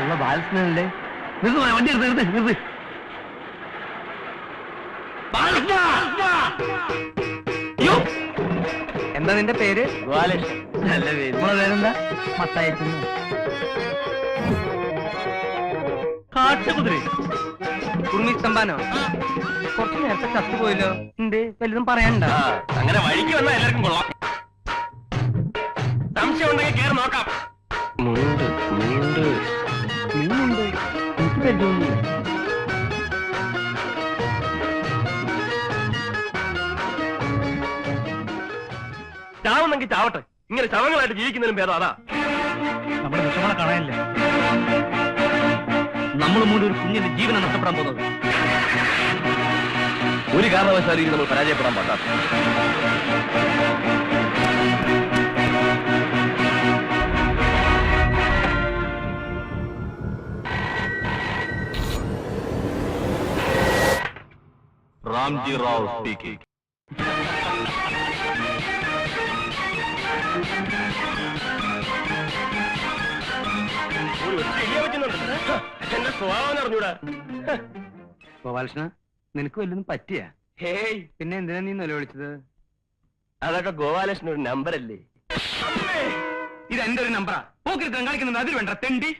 ഉള്ള ബാലകൃഷ്ണനല്ലേ? വണ്ടി നിർത്ത്. എന്താ നിന്റെ പേര്? ബാലകൃഷ്ണൻ. നല്ല പേര്. നമ്മളെ പേരെന്താ? മത്തായിക്കുന്നു. കാട്ടുകുതിര കുറുമി സ്തംഭാനോ? കുറച്ച് നേരത്തെ ചത്തുപോയല്ലോ. എന്തേ വലുതും പറയണ്ട. അങ്ങനെ വഴിക്ക് വന്നാൽ എല്ലാവർക്കും കൊള്ളാം. സംശയം ഉണ്ടെങ്കിൽ കയറി നോക്കാം. എനിക്ക് പറ്റുന്നില്ല. ചാവുന്നെങ്കിൽ ചാവട്ടെ. ഇങ്ങനെ ശവങ്ങളായിട്ട് ജീവിക്കുന്നതിനും ഭേദം അതാ. നമ്മുടെ വിഷമങ്ങളെ കാണാനില്ലേ? നമ്മൾ മൂലം ഒരു കുഞ്ഞിന്റെ ജീവനം നഷ്ടപ്പെടാൻ പോകുന്നത്. ഒരു കാരണവശാലും ഇത് നമ്മൾ പരാജയപ്പെടാൻ പാടാം. റാംജി റാവു സ്പീക്കിംഗ്. എന്റെ സ്വഭാവം അറിഞ്ഞൂടാ. ഗോപാലകൃഷ്ണ, നിനക്ക് വല്ലതും പറ്റിയ? ഹേയ്, പിന്നെ എന്തിനാ നീ നിലവിളിച്ചത്? അതൊക്കെ ഗോപാലകൃഷ്ണൻ ഒരു നമ്പറല്ലേ? ഇത് എന്റെ ഒരു നമ്പറാ. പോക്കിരുത്തം കളിക്കുന്നത് അതിൽ വേണ്ട തെണ്ടി.